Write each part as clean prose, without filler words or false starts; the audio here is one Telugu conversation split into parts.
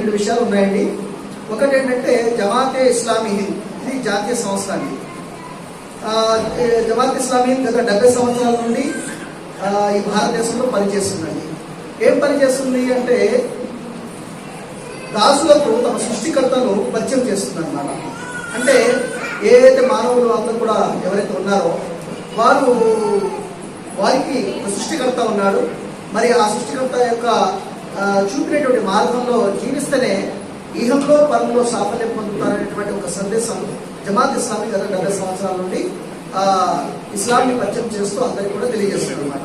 రెండు విషయాలు ఉన్నాయండి. ఒకటి ఏంటంటే జమాతే ఇస్లామీ హింద్, ఇది జాతీయ సంస్థ అండి. జమాత్ ఇస్లామీ గత 70 సంవత్సరాల నుండి ఈ భారతదేశంలో పనిచేస్తుందండి. ఏం పనిచేస్తుంది అంటే దాసులకు తమ సృష్టికర్తను పరిచయం చేస్తుంది అన్నమాట. అంటే ఏదైతే మానవులు అందరూ కూడా ఎవరైతే ఉన్నారో వారికి సృష్టికర్త ఉన్నాడు. మరి ఆ సృష్టికర్త యొక్క చూపినటువంటి మార్గంలో జీవిస్తేనే ఈహంలో పరంలో సాఫల్యం పొందుతారనేటువంటి ఒక సందేశం జమాత్ ఇస్లామీ గత 70 సంవత్సరాల నుండి ఇస్లాంని పరిచయం చేస్తూ అందరికీ కూడా తెలియజేస్తుంది అనమాట.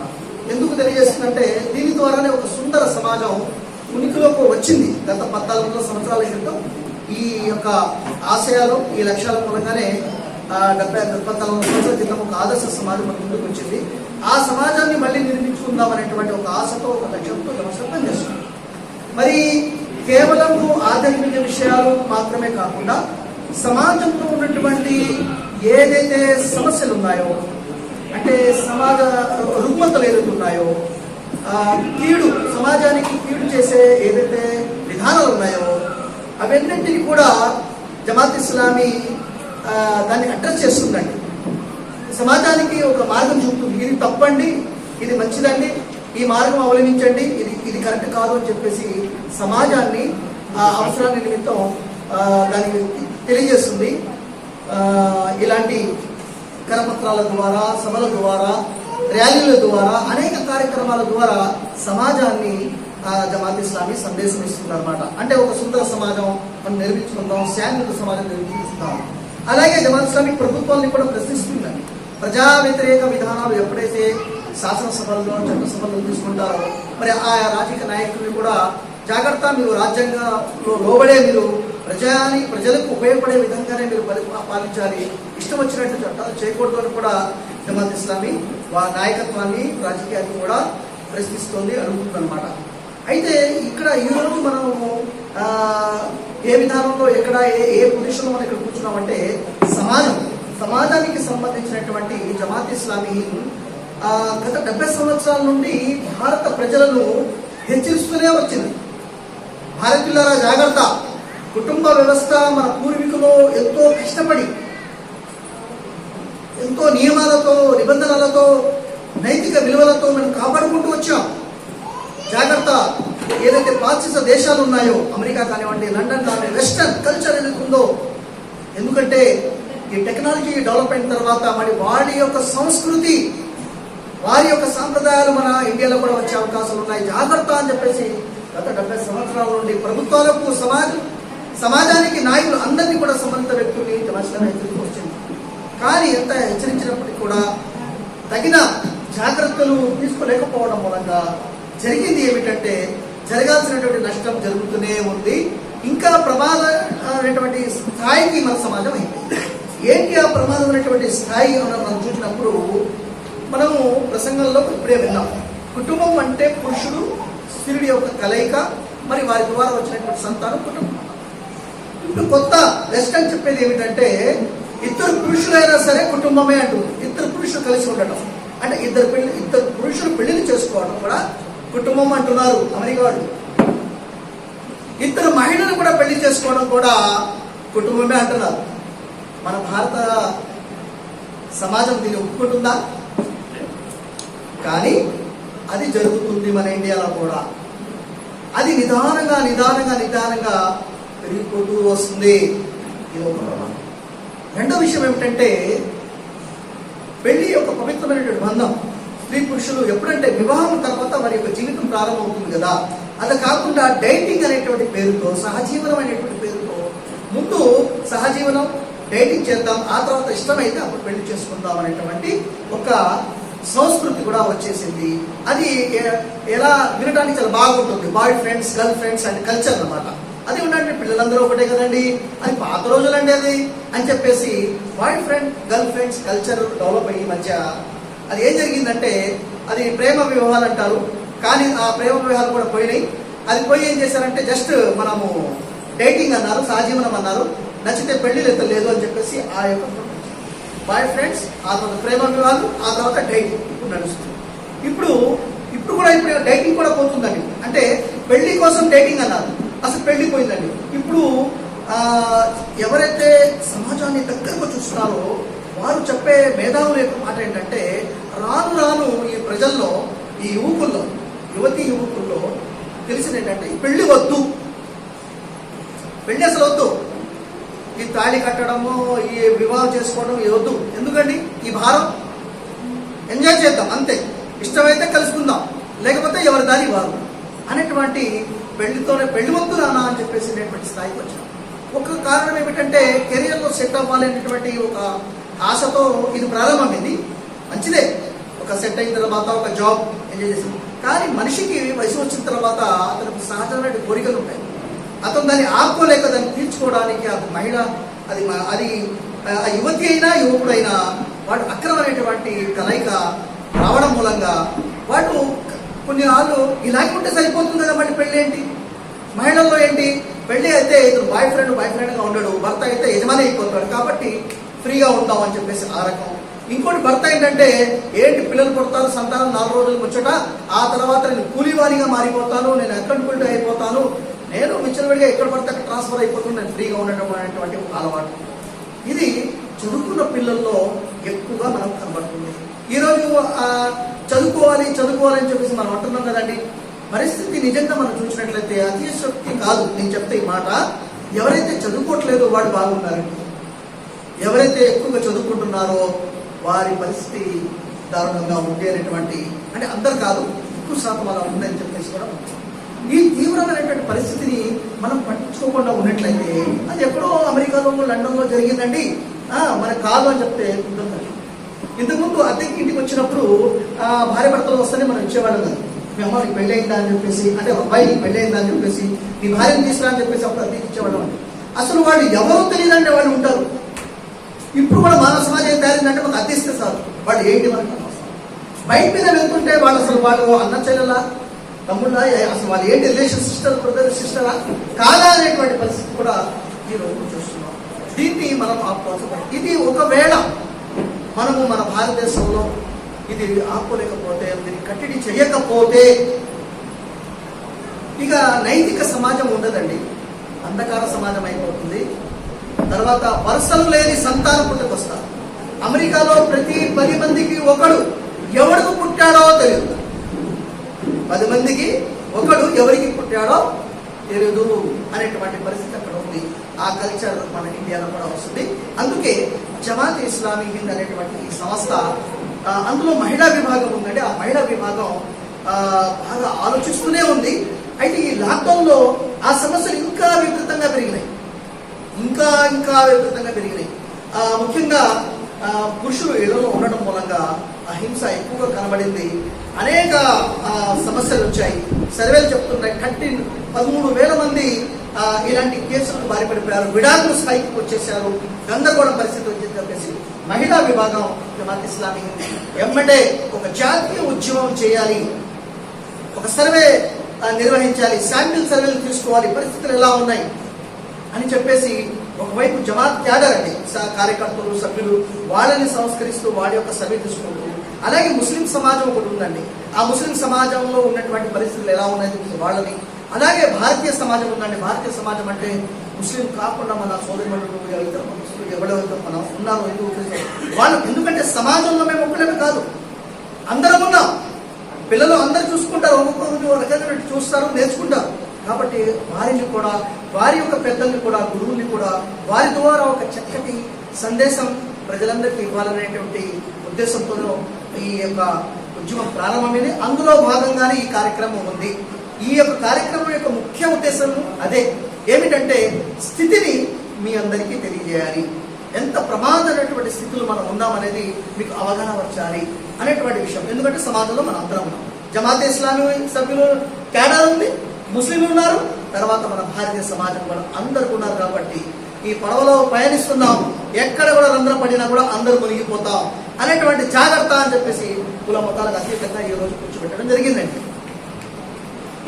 ఎందుకు తెలియజేస్తుందంటే దీని ద్వారానే ఒక సుందర సమాజం ఉనికిలోకి వచ్చింది. గత 14 సంవత్సరాల క్రితం ఈ యొక్క ఆశయాలు, ఈ లక్ష్యాల మూలంగానే 14 సంవత్సరాల క్రితం ఒక ఆదర్శ సమాజం మన ముందుకు వచ్చింది. ఆ సమాజాన్ని మళ్ళీ నిర్మించుకుందాం అనేటువంటి ఒక ఆశతో, ఒక లక్ష్యంతో జమసత్వం చేస్తుంది. మరి కేవలం ఆధ్యాత్మిక విషయాలు మాత్రమే కాకుండా సమాజంలో ఉన్నటువంటి ఏదైతే సమస్యలు ఉన్నాయో, అంటే సమాజ రుగ్మతలు ఏదైతే ఉన్నాయో, కీడు, సమాజానికి కీడు చేసే ఏదైతే విధానాలు ఉన్నాయో అవన్నింటినీ కూడా జమాత్ ఇస్లామీ దాన్ని అడ్రస్ చేస్తుందండి. సమాజానికి ఒక మార్గం చూపుతుంది. ఇది తప్పండి, ఇది మంచిదండి, ఈ మార్గం అవలంబించండి, ఇది కరెక్ట్ కాదు అని చెప్పేసి సమాజాన్ని అవసరాన్ని నిమిత్తం దానికి తెలియజేస్తుంది. ఇలాంటి కరపత్రాల ద్వారా, సభల ద్వారా, ర్యాలీల ద్వారా, అనేక కార్యక్రమాల ద్వారా సమాజాన్ని జమాత్ ఇస్లామీ సందేశం ఇస్తుంది అనమాట. అంటే ఒక సుందర సమాజం మనం నిర్మించుకుందాం, శాంతియుత సమాజం నిర్మించుకుందాం. అలాగే జమాత్ ఇస్లామీ ప్రభుత్వాన్ని కూడా ప్రశ్నిస్తుందండి. ప్రజా వ్యతిరేక విధానాలు ఎప్పుడైతే శాసనసభల్లో, చట్టసభల్లో తీసుకుంటారో మరి ఆయా రాజకీయ నాయకుల్ని కూడా జాగ్రత్త, మీరు రాజ్యాంగంలో లోబడే, మీరు ప్రజలకు ఉపయోగపడే విధంగానే మీరు పాలించాలి, ఇష్టం వచ్చినట్టు చట్టాలు చేయకూడదు అని కూడా జమాత్ ఇస్లామీ నాయకత్వాన్ని, రాజకీయాన్ని కూడా ప్రశ్నిస్తోంది, అడుగుతుంది అనమాట. అయితే ఇక్కడ ఈరోజు మనము ఏ విధానంలో, ఎక్కడ ఏ పొజిషన్లో మనం ఇక్కడ కూర్చున్నామంటే సమాజానికి సంబంధించినటువంటి జమాత్ ఇస్లామీ గత 70 సంవత్సరాల నుండి భారత ప్రజలను హెచ్చరిస్తూనే వచ్చింది. భారతీయులారా జాగ్రత్త, కుటుంబ వ్యవస్థ మన పూర్వీకులు ఎంతో కష్టపడి, ఎంతో నియమాలతో, నిబంధనలతో, నైతిక విలువలతో మనం కాపాడుకుంటూ వచ్చాం. జాగ్రత్త, ఏదైతే పాశ్చాత్య దేశాలు ఉన్నాయో, అమెరికా కానివ్వండి, లండన్ కానివ్వండి, వెస్టర్న్ కల్చర్ ఏదైతే ఉందో, ఎందుకంటే ఈ టెక్నాలజీ డెవలప్ అయిన తర్వాత మరి వారి యొక్క సంస్కృతి, వారి యొక్క సాంప్రదాయాలు మన ఇండియాలో కూడా వచ్చే అవకాశాలు ఉన్నాయి. జాగ్రత్త అని చెప్పేసి గత 70 సంవత్సరాల నుండి ప్రభుత్వాలకు, సమాజానికి, నాయకులు అందరినీ కూడా సంబంధిత వ్యక్తుల్ని హెచ్చరిస్తూ వచ్చింది. కానీ ఎంత హెచ్చరించినప్పటికీ కూడా తగిన జాగ్రత్తలు తీసుకోలేకపోవడం మూలంగా జరిగింది ఏమిటంటే జరగాల్సినటువంటి నష్టం జరుగుతూనే ఉంది. ఇంకా ప్రమాదమైనటువంటి స్థాయికి మన సమాజం అయింది. ఏంటి ఆ ప్రమాదమైనటువంటి స్థాయి అని మనం చూసినప్పుడు మనము ప్రసంగంలో ఇప్పుడే విన్నాం. కుటుంబం అంటే పురుషుడు, స్త్రీడి యొక్క కలయిక, మరి వారి ద్వారా వచ్చినటువంటి సంతానం కుటుంబం. ఇప్పుడు కొత్త వెస్టర్న్ చెప్పేది ఏమిటంటే ఇద్దరు పురుషులైనా సరే కుటుంబమే అంటుంది. ఇద్దరు పురుషులు కలిసి ఉండటం అంటే ఇద్దరు పురుషులు పెళ్లిని చేసుకోవడం కూడా కుటుంబం అంటున్నారు అమెరికా వాళ్ళు. ఇద్దరు మహిళలు కూడా పెళ్లి చేసుకోవడం కూడా కుటుంబమే అంటున్నారు. మన భారత సమాజం దీన్ని ఒప్పుకుంటుందా? కానీ అది జరుగుతుంది మన ఇండియాలో కూడా. అది నిదానంగా పెరిగిపోతూ వస్తుంది. ఇది ఒక ప్రమాదం. రెండో విషయం ఏమిటంటే పెళ్లి యొక్క పవిత్రమైనటువంటి బంధం. స్త్రీ పురుషులు ఎప్పుడంటే వివాహం తర్వాత వారి యొక్క జీవితం ప్రారంభమవుతుంది కదా. అలా కాకుండా డేటింగ్ అనేటువంటి పేరుతో, సహజీవనం అనేటువంటి పేరుతో ముందు సహజీవనం, డేటింగ్ చేద్దాం, ఆ తర్వాత ఇష్టమైతే అప్పుడు పెళ్లి చేసుకుందాం అనేటువంటి ఒక సంస్కృతి కూడా వచ్చేసింది. అది ఎలా వినడానికి చాలా బాగుంటుంది. Boy friends, girl friends and culture అన్నమాట. అది ఉండండి, పిల్లలందరూ ఒకటే కదండి, అది పాత రోజులండి అది అని చెప్పేసి boy friend, girl friends culture develop అయ్యి మధ్య అది ఏం జరిగిందంటే అది ప్రేమ వివాహాలు అంటారు. కానీ ఆ ప్రేమ వివాహాలు కూడా పోయినాయి. అది పోయి ఏం చేశారంటే జస్ట్ మనము డేటింగ్ అన్నారు, సహజీవనం అన్నారు, నచ్చితే పెళ్లిలు ఎత్తలేదు అని చెప్పేసి ఆ యొక్క బాయ్ ఫ్రెండ్స్, ఆ తర్వాత ప్రేమ వివాహాలు, ఆ తర్వాత డేటింగ్ ఇప్పుడు నడుస్తుంది. ఇప్పుడు డేటింగ్ కూడా పోతుందండి. అంటే పెళ్లి కోసం డేటింగ్ అన్నారు, అసలు పెళ్లిపోయిందండి. ఇప్పుడు ఎవరైతే సమాజాన్ని దగ్గరకు చూస్తున్నారో వారు చెప్పే మేధావుల యొక్క మాట ఏంటంటే, రాను రాను ఈ ప్రజల్లో, ఈ యువకుల్లో, యువకుల్లో తెలిసింది ఏంటంటే, ఈ పెళ్లి వద్దు, పెళ్లి అసలు వద్దు, ఈ తాళి కట్టడము, ఈ వివాహం చేసుకోవడం ఇది వద్దు. ఎందుకండి ఈ భారం, ఎంజాయ్ చేద్దాం అంతే, ఇష్టమైతే కలుసుకుందాం, లేకపోతే ఎవరి దారి వారు అనేటువంటి పెళ్లి వద్దు నానా అని చెప్పేసి అనేటువంటి స్థాయికి వచ్చాం. ఒక కారణం ఏమిటంటే, కెరియర్లో సెట్ అవ్వాలనేటువంటి ఒక ఆశతో ఇది ప్రారంభమైంది. మంచిదే, ఒక సెట్ అయిన తర్వాత ఒక జాబ్ ఎంజాయ్ చేసాం. కానీ మనిషికి వయసు వచ్చిన తర్వాత అతనికి సహజమైన కోరికలు ఉంటాయి. అతను దాన్ని ఆపుకోలేక దాన్ని తీర్చుకోవడానికి అది మహిళ, అది యువతి అయినా యువకుడైనా వాడు అక్రమమైనటువంటి కలయిక రావడం మూలంగా వాడు కొన్ని నాళ్ళు ఇలాగే ఉంటే సరిపోతుంది కదా, మళ్ళీ పెళ్ళి ఏంటి? మహిళల్లో ఏంటి, పెళ్లి అయితే ఇతను బాయ్ ఫ్రెండ్గా ఉండడు, భర్త అయితే యజమాని అయిపోతాడు, కాబట్టి ఫ్రీగా ఉంటాం అని చెప్పేసి ఆ రకం. ఇంకోటి భర్త ఏంటంటే, ఏంటి పిల్లలు పుడతారు, సంతానం 4 రోజులు ముచ్చట, ఆ తర్వాత నేను కూలీవారిగా మారిపోతాను, నేను అకౌంటబిలిటీ అయిపోతాను, నేను విచ్చలవిడిగా ఎక్కడ పడితే అక్కడ ట్రాన్స్ఫర్ అయిపోతుంది, నేను ఫ్రీగా ఉండడం అనేటువంటి ఒక అలవాటు. ఇది చదువుకున్న పిల్లల్లో ఎక్కువగా మనకు కనబడుతుంది. ఈరోజు చదువుకోవాలి అని చెప్పేసి మనం అంటున్నాం కదండి. పరిస్థితి నిజంగా మనం చూసినట్లయితే అతిశక్తి కాదు నేను చెప్తే ఈ మాట. ఎవరైతే చదువుకోవట్లేదో వాడు బాగున్నారండి. ఎవరైతే ఎక్కువగా చదువుకుంటున్నారో వారి పరిస్థితి దారుణంగా ఉంది అనేటువంటి, అంటే అందరు కాదు, ఎక్కువ శాతం అలా ఉందని చెప్పేసి కూడా ఈ తీవ్రమైనటువంటి పరిస్థితిని మనం పట్టించుకోకుండా ఉన్నట్లయితే, అది ఎక్కడో అమెరికాలో లండన్లో జరిగిందండి, మనకు కాదు అని చెప్తే ఉంటుంది. ఇంతకుముందు అద్దెకి ఇంటికి వచ్చినప్పుడు భార్య భర్తలు వస్తేనే మనం ఇచ్చేవాళ్ళం కదా. మీ అమ్మ నీకు పెళ్ళి అయిందా అని చెప్పేసి, అంటే అబ్బాయి నీకు పెళ్ళి అయిందా అని చెప్పేసి, నీ భార్యను తీసుకురా అని చెప్పేసి అప్పుడు అద్దెకి ఇచ్చేవాళ్ళం. అసలు వాళ్ళు ఎవరో తెలియదంటే వాళ్ళు ఉంటారు. ఇప్పుడు కూడా మానవ సమాజం ఏం తయారైందంటే మనకు అద్దెస్తే సార్ వాళ్ళు ఏంటి మనకు బయట మీద వెళ్తుంటే వాళ్ళు అన్న చెల్లెలా, తమ్ముళ్ళ, అసలు వాళ్ళు ఏంటి రిలేషన్, బ్రదర్ సిస్టరా కాదా అనేటువంటి పరిస్థితి కూడా ఈ రోజు చూస్తున్నాం. దీన్ని మనం ఆపుకోవాలి. ఇది ఒకవేళ మనము మన భారతదేశంలో ఇది ఆపుకోలేకపోతే, దీన్ని కట్టడి చేయకపోతే ఇక నైతిక సమాజం ఉండదండి, అంధకార సమాజం అయిపోతుంది. తర్వాత వరుసలు లేని సంతానం పుట్టుకొస్తారు. అమెరికాలో ప్రతి 10 మందికి ఒకడు ఎవరికి పుట్టాడో తెలియదు. 10 మందికి ఒకడు ఎవరికి పుట్టాడో తెలియదు అనేటువంటి పరిస్థితి అక్కడ ఉంది. ఆ కల్చర్ మన ఇండియాలో కూడా వస్తుంది. అందుకే జమాత్ ఇస్లామీ హింద్ అనేటువంటి ఈ సంస్థ, అందులో మహిళా విభాగం ఉందండి. ఆ మహిళా విభాగం బాగా ఆలోచిస్తూనే ఉంది. అయితే ఈ లాక్డౌన్లో ఆ సమస్యలు ఇంకా విపరీతంగా పెరిగినాయి. ముఖ్యంగా పురుషులు ఇళ్లలో ఉండడం మూలంగా అహింస ఎక్కువగా కనబడింది. అనేక సమస్యలు వచ్చాయి. సర్వేలు చెప్తున్నాయి 13,000 మంది ఇలాంటి కేసులకు బారిపడిపోయారు, విడాకుల స్థాయికి వచ్చేసారు, గందరగోళం పరిస్థితి వచ్చింది చెప్పేసి మహిళా విభాగం జమాత్ ఇస్లామీ ఎమ్మటే ఒక జాతీయ ఉద్యమం చేయాలి, ఒక సర్వే నిర్వహించాలి, శాంపిల్ సర్వేలు తీసుకోవాలి, పరిస్థితులు ఎలా ఉన్నాయి అని చెప్పేసి ఒకవైపు జమాత్ క్యాడర్ అండి, కార్యకర్తలు, సభ్యులు, వాళ్ళని సంస్కరిస్తూ వాడి యొక్క సర్వే తీసుకుంటూ, అలాగే ముస్లిం సమాజం ఒకటి ఉందండి, ఆ ముస్లిం సమాజంలో ఉన్నటువంటి పరిస్థితులు ఎలా ఉన్నాయని వాళ్ళని, అలాగే భారతీయ సమాజం ఉందండి. భారతీయ సమాజం అంటే ముస్లిం కాకుండా మన సోదరిమణులు, ఇతర ముస్లింలు ఎవరెవరితో మనం ఉన్నారో వాళ్ళు, ఎందుకంటే సమాజంలో మేము ఒక్కడమే కాదు, అందరం ఉన్నాం. పిల్లలు అందరూ చూసుకుంటారు, ఒక్కొక్కరు రకంగా చూస్తారు, నేర్చుకుంటారు. కాబట్టి వారిని కూడా, వారి యొక్క పెద్దల్ని కూడా, గురువుల్ని కూడా, వారి ద్వారా ఒక చక్కటి సందేశం ప్రజలందరికీ ఇవ్వాలనేటువంటి ఉద్దేశంతో ఈ యొక్క ఉద్యమం ప్రారంభమైంది. అందులో భాగంగానే ఈ కార్యక్రమం ఉంది. ఈ యొక్క కార్యక్రమం యొక్క ముఖ్య ఉద్దేశం అదే, ఏమిటంటే స్థితిని మీ అందరికీ తెలియజేయాలి, ఎంత ప్రమాదమైనటువంటి స్థితులు మనం ఉన్నామనేది మీకు అవగాహన వచ్చాలి అనేటువంటి విషయం. ఎందుకంటే సమాజంలో మనం అందరం ఉన్నాం. జమాత్ ఇస్లామీ సభ్యులు క్యాడర్ ఉంది, ముస్లింలు ఉన్నారు, తర్వాత మన భారతీయ సమాజం కూడా అందరు ఉన్నారు. కాబట్టి ఈ పడవలో పయనిస్తున్నాం, ఎక్కడ కూడా రంధ్రం పడినా కూడా అందరూ మునిగిపోతాం అనేటువంటి జాగ్రత్త అని చెప్పేసి కుల మతాలకు అతీతంగా ఈ రోజు కూర్చోబెట్టడం జరిగిందండి.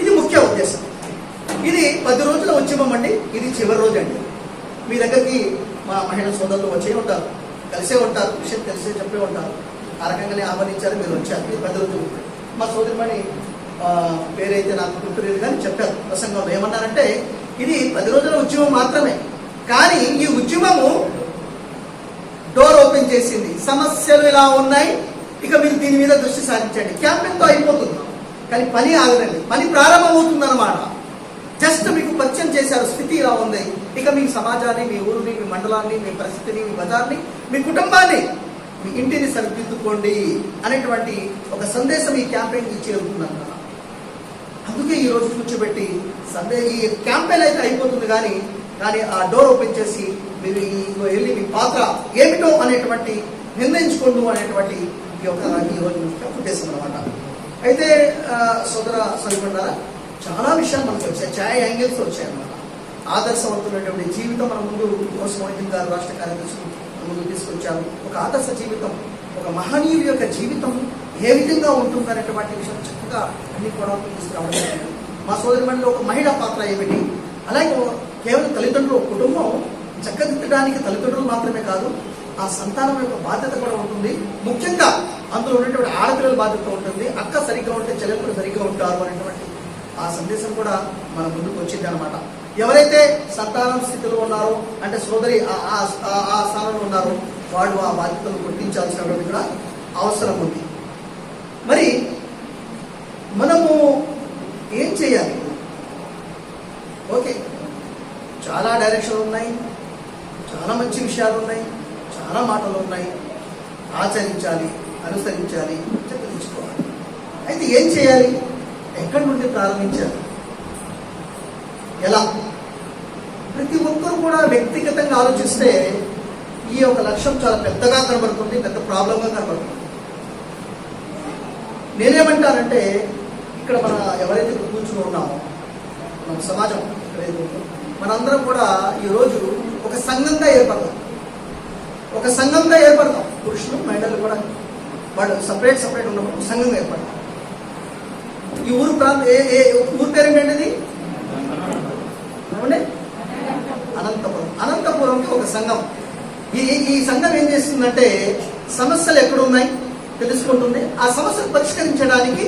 ఇది ముఖ్య ఉద్దేశం. ఇది 10 రోజుల ఉద్యమం అండి. ఇది చివరి రోజు అండి. మీ దగ్గరికి మా మహిళా సోదరులు వచ్చే ఉంటారు, కలిసే ఉంటారు, విషయం తెలిసే చెప్పే ఉంటారు. ఆ రకంగానే ఆహ్వానించారు, మీరు వచ్చారు. ఇది 10 రోజులు. మా సోదరిమణి పేరైతే నాకు గుర్తులేదు కానీ చెప్పారు ప్రసంగంలో. ఏమన్నారంటే, ఇది 10 రోజుల ఉద్యమం మాత్రమే. కానీ ఈ ఉద్యమము డోర్ ఓపెన్ చేసింది. సమస్యలు ఇలా ఉన్నాయి, ఇక మీరు దీని మీద దృష్టి సారించండి. క్యాంపెయిన్తో అయిపోతుంది, కానీ పని ఆగదండి. పని ప్రారంభమవుతుంది అన్నమాట. జస్ట్ మీకు పరిచయం చేశారు, స్థితి ఇలా ఉంది. ఇక మీ సమాజాన్ని, మీ ఊరిని, మీ మండలాన్ని, మీ పరిస్థితిని, మీ బజార్ని, మీ కుటుంబాన్ని, మీ ఇంటిని సరిదిద్దుకోండి అనేటువంటి ఒక సందేశం ఈ క్యాంపెయిన్ చేరుతుందన్నమాట. అందుకే ఈ రోజు కూర్చోబెట్టి ఈ క్యాంపెయిన్ అయితే అయిపోతుంది, కానీ ఆ డోర్ ఓపెన్ చేసి మీరు వెళ్ళి మీ పాత్ర ఏమిటో అనేటువంటి నిర్ణయించుకోండు అనేటువంటి ఈ రోజు ఉద్దేశం అనమాట. అయితే సోదర సరిపడ్డారా, చాలా విషయాలు మనకు వచ్చాయి, చాలా యాంగిల్స్ వచ్చాయి అన్నమాట. ఆదర్శవంతమైనటువంటి జీవితం మన ముందు మోహన్ గారు రాష్ట్ర కార్యదర్శి ముందు తీసుకొచ్చారు. ఒక ఆదర్శ జీవితం, ఒక మహనీయుడి యొక్క జీవితం ఏ విధంగా ఉంటుంది అనేటువంటి విషయం చక్కగా అన్ని కూడా తీసుకురావడం. మా సోదరి మండలిలో ఒక మహిళా పాత్ర ఏమిటి, అలాగే కేవలం తల్లిదండ్రులు, కుటుంబం చక్కదిద్దడానికి తల్లిదండ్రులు మాత్రమే కాదు, ఆ సంతానం యొక్క బాధ్యత కూడా ఉంటుంది. ముఖ్యంగా అందులో ఉన్నటువంటి ఆడపిల్లల బాధ్యత ఉంటుంది. అక్క సరిగ్గా ఉంటే చెల్లెలు సరిగ్గా ఉంటారు అనేటువంటి ఆ సందేశం కూడా మన ముందుకు వచ్చింది అనమాట. ఎవరైతే సంతానం స్థితిలో ఉన్నారో, అంటే సోదరి ఆ స్థానంలో ఉన్నారో, వాళ్ళు ఆ బాధ్యతలు గుర్తించాల్సినటువంటి కూడా అవసరం ఉంది. మరి మనము ఏం చేయాలి? ఓకే, చాలా డైరెక్షన్లు ఉన్నాయి, చాలా మంచి విషయాలు ఉన్నాయి, చాలా మాటలు ఉన్నాయి. ఆచరించాలి, అనుసరించాలి, చర్చించుకోవాలి. అయితే ఏం చేయాలి? ఎక్కడి నుండి ప్రారంభించాలి? ఎలా? ప్రతి ఒక్కరు కూడా వ్యక్తిగతంగా ఆలోచిస్తే ఈ యొక్క లక్ష్యం చాలా పెద్దగా కనబడుతుంది, పెద్ద ప్రాబ్లంగా కనబడుతుంది. నేనేమంటానంటే, ఇక్కడ మన ఎవరైతే కూర్చుని ఉన్నామో మన సమాజం ఎక్కడైతే ఉందో మనందరం కూడా ఈరోజు ఒక సంఘంగా ఏర్పడతాం. ఒక సంఘంగా ఏర్పడతాం. పురుషులు, మహిళలు కూడా వాళ్ళు సపరేట్ ఉన్నప్పుడు సంఘంగా ఏర్పడతాం. ఈ ఊరు ఊరు పేరు ఏంటంటే అనంతపురం. అనంతపురంకి ఒక సంఘం. ఈ సంఘం ఏం చేస్తుందంటే, సమస్యలు ఎక్కడ ఉన్నాయి తెలుసుకుంటుంది, ఆ సమస్యలు పరిష్కరించడానికి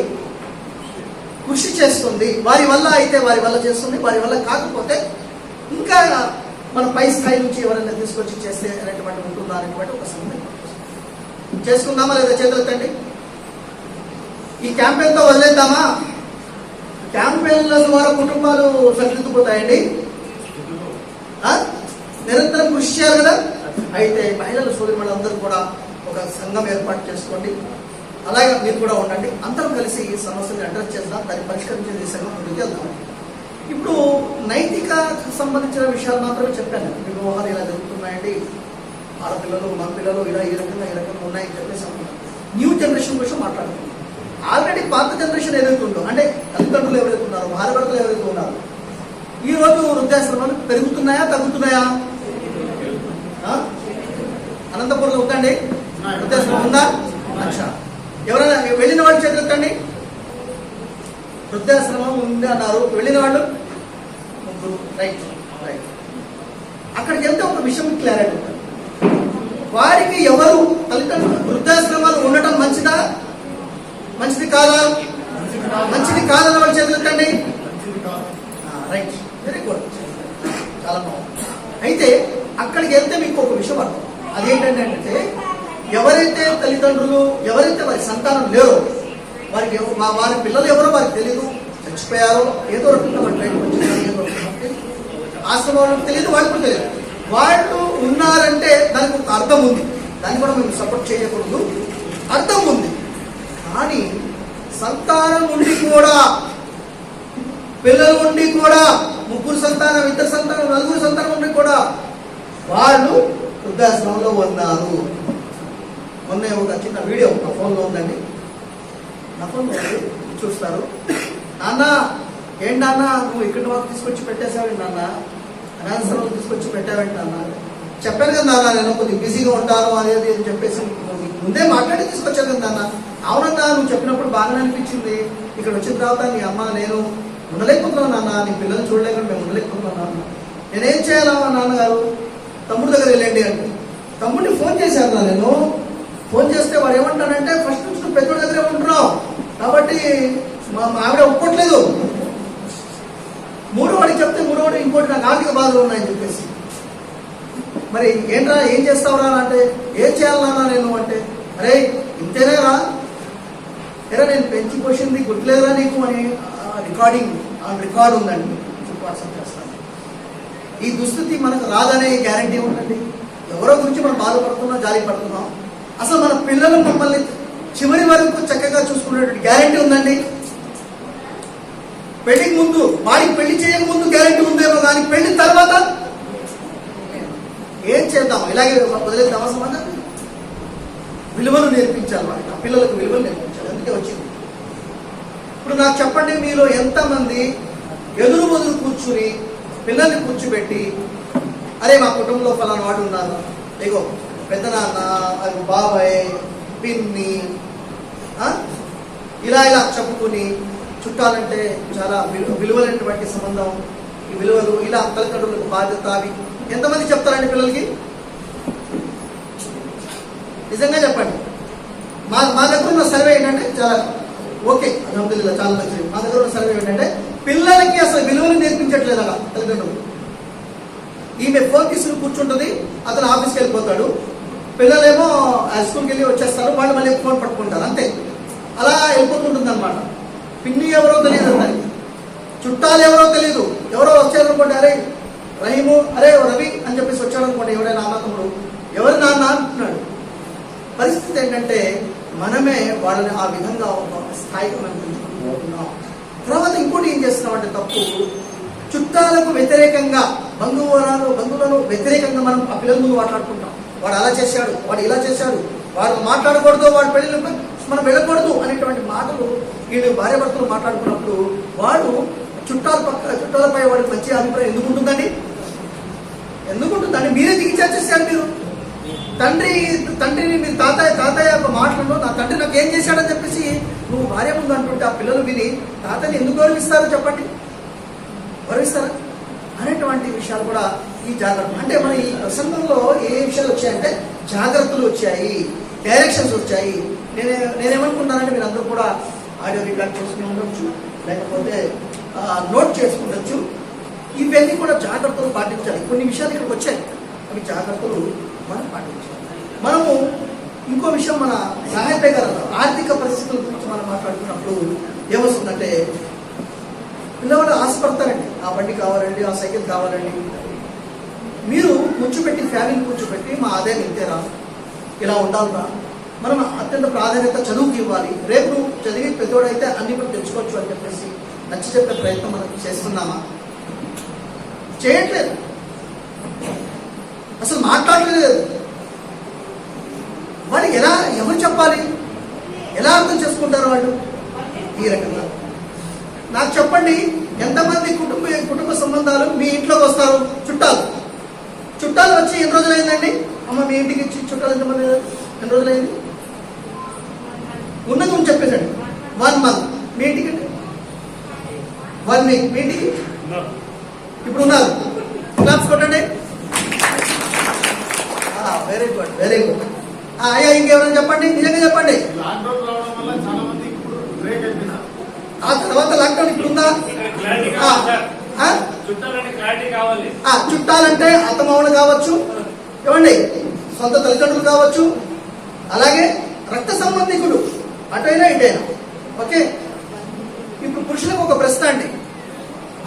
కృషి చేస్తుంది. వారి వల్ల అయితే వారి వల్ల చేస్తుంది, వారి వల్ల కాకపోతే ఇంకా మన పై స్థాయి నుంచి ఎవరైనా తీసుకొచ్చి చేస్తే అనేటువంటి ఉంటుందా అనేటువంటి ఒక సంఘం. చేసుకుందామా లేదా? చేతులెత్తండి. ఈ క్యాంపెయిన్తో వదిలేద్దామా? క్యాంపెయిన్ల ద్వారా కుటుంబాలు సరిదిద్దుకుపోతాయండి. నిరంతరం కృషి చేయాలి కదా. అయితే మహిళల సోదరులందరూ కూడా ఒక సంఘం ఏర్పాటు చేసుకోండి. అలాగే మీరు కూడా ఉండండి. అందరం కలిసి ఈ సమస్యని అడ్రస్ చేద్దాం, దాన్ని పరిష్కరించే దిశగా ముందుకు వెళ్దాం. ఇప్పుడు నైతిక సంబంధించిన విషయాలు మాత్రమే చెప్పాను. వివాహాలు ఇలా జరుగుతున్నాయండి, ఆడపిల్లలు, మన పిల్లలు ఇలా ఈ రకంగా ఉన్నాయని చెప్పేసి అనుకున్నాను. న్యూ జనరేషన్ కోసం మాట్లాడుతున్నాం. ఆల్రెడీ పాత జనరేషన్ ఏదైతే ఉందో, అంటే తల్లిదండ్రులు ఎవరైతే ఉన్నారో, భార్యభర్తలు ఎవరైతే ఉన్నారో, ఈ రోజు వృద్ధాశ్రమాలు పెరుగుతున్నాయా తగ్గుతున్నాయా? అనంతపురంలో ఉందండి వృద్ధాశ్రమం ఉందా? ఎవరైనా వెళ్ళిన వాళ్ళు చేతులెత్తండి. వృద్ధాశ్రమం ఉంది అన్నారు, వెళ్ళిన వాళ్ళు ముగ్గురు. రైట్. అక్కడికి వెళ్తే ఒక విషయం క్లారిటీ ఉంటుంది. వారికి ఎవరు తల్లిదండ్రులు వృద్ధాశ్రమాలు ఉండటం మంచిదా, మంచిది కాదా? మంచిది కాదన్న వాళ్ళు చేతులెత్తండి. రైట్, వెరీ గుడ్, చాలా బాగుంది. అయితే అక్కడికి వెళ్తే మీకు ఒక విషయం అర్థం. అదేంటంటే, ఎవరైతే తల్లిదండ్రులు, ఎవరైతే వారి సంతానం లేరో, వారి పిల్లలు ఎవరో వారికి తెలియదు, చచ్చిపోయారో, ఏదో రకంగా వారి ట్రైన్ వచ్చిందో, ఆశ్రమం తెలియదు, వాళ్ళకు కూడా తెలియదు. వాళ్ళు ఉన్నారంటే దానికి ఒక అర్థం ఉంది. దాన్ని కూడా మేము సపోర్ట్ చేయకూడదు, అర్థం ఉంది. కానీ సంతానం ఉండి కూడా, పిల్లలు ఉండి కూడా, ముగ్గురు సంతానం, ఇద్దరు సంతానం, నలుగురు సంతానం ఉండి కూడా వాళ్ళు వృద్ధాశ్రమంలో ఉన్నారు. మొన్న ఒక చిన్న వీడియో నా ఫోన్లో ఉందండి, నా ఫోన్లో చూస్తారు. నాన్న ఏంటన్నా నువ్వు ఇక్కడ మాకు తీసుకొచ్చి పెట్టేసావేంటి నాన్న, అనాథాశ్రమంలో తీసుకొచ్చి పెట్టావేంటి నాన్న? చెప్పాను కదా నాన్న, నేను కొద్దిగా బిజీగా ఉంటాను అనేది అని చెప్పేసి ముందే మాట్లాడి తీసుకొచ్చాను కదా నాన్న. అవునన్నా, నువ్వు చెప్పినప్పుడు బాగానే అనిపించింది. ఇక్కడ వచ్చిన తర్వాత నీ అమ్మ నేను ఉండలేకపోతున్నాను నాన్న, నీ పిల్లలు చూడలేకుండా మేము ఉండలేకపోతున్నాను నాన్న. నేనేం చేయాలా నాన్నగారు? తమ్ముడు దగ్గర వెళ్ళండి అంటే, తమ్ముడిని ఫోన్ చేశాను నేను. ఫోన్ చేస్తే వాడు ఏమంటానంటే, ఫస్ట్ నుంచి నువ్వు పెద్దోడి దగ్గరే ఉంటున్నావు కాబట్టి మా ఆవిడ ఒప్పుకోవట్లేదు. మూడోవాడికి చెప్తే మూడోవాడు ఇంకోటి నాకు ఆర్థిక బాధలు ఉన్నాయని చెప్పేసి, మరి ఏంట్రా ఏం చేస్తావురా అంటే ఏం చేయాలన్నా నేను అంటే, అరే ఇంతేనేరా, ఎరా నేను పెంచి పోసింది గుర్తులేదురా నీకు అని రికార్డింగ్ రికార్డ్ ఉందండి, వాట్సాప్ చేస్తాను. ఈ దుస్థితి మనకు రాదనే గ్యారంటీ ఉందండి. ఎవరో గురించి మనం బాధపడుతున్నాం, జాలి పడుతున్నాం. అసలు మన పిల్లలు మమ్మల్ని చివరి వరకు చక్కగా చూసుకునేటువంటి గ్యారంటీ ఉందండి. పెళ్లికి ముందు, వాడికి పెళ్లి చేయక ముందు గ్యారంటీ ఉందేమో, కానీ పెళ్లి తర్వాత ఏం చేద్దాం, ఇలాగే వదిలేద్దామా సమాజాన్ని? విలువలు నేర్పించాలి వాళ్ళకి, పిల్లలకు విలువలు నేర్పించాలి. అందుకే వచ్చింది. ఇప్పుడు నాకు చెప్పండి, మీలో ఎంతమంది ఎదురు బదులు కూర్చుని పిల్లల్ని కూర్చోబెట్టి, అరే మా కుటుంబంలో ఫలానా వాడు ఉన్నారు, ఇగో పెద్ద నాన్న, అది బాబాయ్, పిన్ని, ఇలా ఇలా చెప్పుకుని, చుట్టాలంటే చాలా విలువలైనటువంటి సంబంధం, ఈ విలువలు, ఇలా తల్లిదండ్రులకు బాధ్యత, అవి ఎంతమంది చెప్తారండి పిల్లలకి? నిజంగా చెప్పండి. మా దగ్గర ఉన్న సర్వే ఏంటంటే, చాలా ఓకే అల్హమ్దులిల్లాహ్, చాలా మంచిది. మా దగ్గర ఉన్న సర్వే ఏంటంటే, పిల్లలకి అసలు విలువలు నేర్పించట్లేదు అలా తల్లిదండ్రులు. ఈమె ఫోన్ తీసుకుని కూర్చుంటుంది, అతను ఆఫీస్కి వెళ్ళిపోతాడు, పిల్లలేమో స్కూల్కి వెళ్ళి వచ్చేస్తారు, వాళ్ళు మళ్ళీ ఫోన్ పట్టుకుంటారు, అంతే. అలా వెళ్ళిపోతుంటుంది అనమాట. పిన్ని ఎవరో తెలియదు, దానికి చుట్టాలు ఎవరో తెలియదు. ఎవరో వచ్చారనుకోండి, అరే రహీము, అరే రవి అని చెప్పేసి వచ్చాడనుకోండి, ఎవరైనా నాన్నతమ్ముడు, ఎవరు నాన్న అంటున్నాడు. పరిస్థితి ఏంటంటే, మనమే వాళ్ళని ఆ విధంగా ఒక స్థాయికి మనం పెంచుకుంటున్నాం. తర్వాత ఇంకోటి ఏం చేస్తున్నామంటే తప్పు, చుట్టాలకు వ్యతిరేకంగా, బంధువులను వ్యతిరేకంగా మనం ఆ పిల్లల ముందు మాట్లాడుకుంటాం. వాడు అలా చేశాడు, వాడు ఇలా చేశాడు, వాడు మాట్లాడకూడదు, వాడు పెళ్ళి మనం వెళ్ళకూడదు అనేటువంటి మాటలు వీళ్ళు భార్యాభర్తలు మాట్లాడుకున్నప్పుడు, వాడు చుట్టాలపై వాడికి మంచి అభిప్రాయం ఎందుకు ఉంటుందండి? మీరే దిగిచేసేసారు. మీరు తండ్రిని మీరు తాతయ్య యొక్క మాటలను, నా తండ్రి నాకు ఏం చేశాడని చెప్పేసి నువ్వు భార్య ముందు అంటుంటే, ఆ పిల్లలు విని తాతని ఎందుకు గౌరవిస్తారో చెప్పండి, గౌరవిస్తారా అనేటువంటి విషయాలు కూడా ఈ జాగ్రత్త. అంటే మన ఈ ప్రసంగంలో ఏ విషయాలు వచ్చాయంటే, జాగ్రత్తలు వచ్చాయి, డైరెక్షన్స్ వచ్చాయి. నేనేమనుకున్నానంటే, మీరు అందరూ కూడా ఆడియో రికార్డ్ చేసుకుని ఉండొచ్చు, లేకపోతే నోట్ చేసుకుండొచ్చు. ఇవన్నీ కూడా జాగ్రత్తలు పాటించాలి. కొన్ని విషయాలు ఇక్కడికి వచ్చాయి, అవి జాగ్రత్తలు మనం పాటించాలి. మనము ఇంకో విషయం, మన సహాయపై గారు ఆర్థిక పరిస్థితుల గురించి మనం మాట్లాడుతున్నప్పుడు ఏమొస్తుందంటే, పిల్లవాళ్ళు ఆశపడతారండి, ఆ బండి కావాలండి, ఆ సైకిల్ కావాలండి. మీరు కూర్చోబెట్టి, ఫ్యామిలీని కూర్చోబెట్టి, మా ఆదాయం ఇంతేరా, ఇలా ఉండాలిరా, మనం అత్యంత ప్రాధాన్యత చదువుకి ఇవ్వాలి, రేపు నువ్వు చదివి పెద్దోడైతే అన్ని కూడా తెచ్చుకోవచ్చు అని చెప్పేసి నచ్చి చెప్పే ప్రయత్నం మనం చేస్తున్నామా? చేయట్లేదు, అసలు మాట్లాడలేదు. వాళ్ళు ఎవరు చెప్పాలి, ఎలా అర్థం చేసుకుంటారు వాళ్ళు? ఈ రకంగా నాకు చెప్పండి, ఎంతమంది కుటుంబ సంబంధాలు మీ ఇంట్లోకి వస్తారు? చుట్టాలు వచ్చి ఎన్ని రోజులైందండి? అమ్మ మీ ఇంటికి చుట్టాలు ఎన్ని రోజులైంది? ఉన్నది చెప్పేసండి, 1 month. మీ ఇంటికి 1 week. మీ ఇంటికి ఇప్పుడు ఉన్నారు, క్లాప్స్ కొట్టండి. Very good, very good. అయ్యా ఇంకెవరైనా చెప్పండి, నిజంగా చెప్పండి. ఆ తర్వాత లాక్డౌన్ ఇప్పుడు ఉందా? చుట్టాలంటే అత్తమామలు కావచ్చు, ఏమండి, సొంత తల్లిదండ్రులు కావచ్చు, అలాగే రక్త సంబంధికుడు, అటైనా ఇటైనా. ఓకే, ఇప్పుడు పురుషులకు ఒక ప్రశ్న అండి.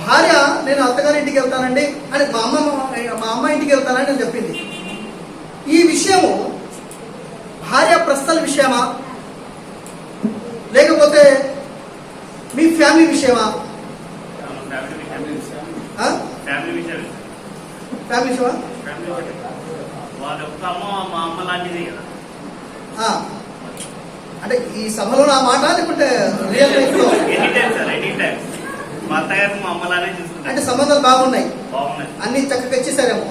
భార్య నేను అత్తగారి ఇంటికి వెళ్తానండి అని, మా అమ్మ ఇంటికి వెళ్తానని నేను చెప్పింది. ఈ విషయము భార్య ప్రశ్నల విషయమా, లేకపోతే మీ ఫ్యామిలీ విషయమా? ఫ్యామిలీ విషయమా? అంటే ఈ సభలో నా మాట, లేకుంటే రియల్ లైఫ్ లో? అంటే సంబంధాలు బాగున్నాయి, అన్ని చక్కగా ఇచ్చేసారేమో,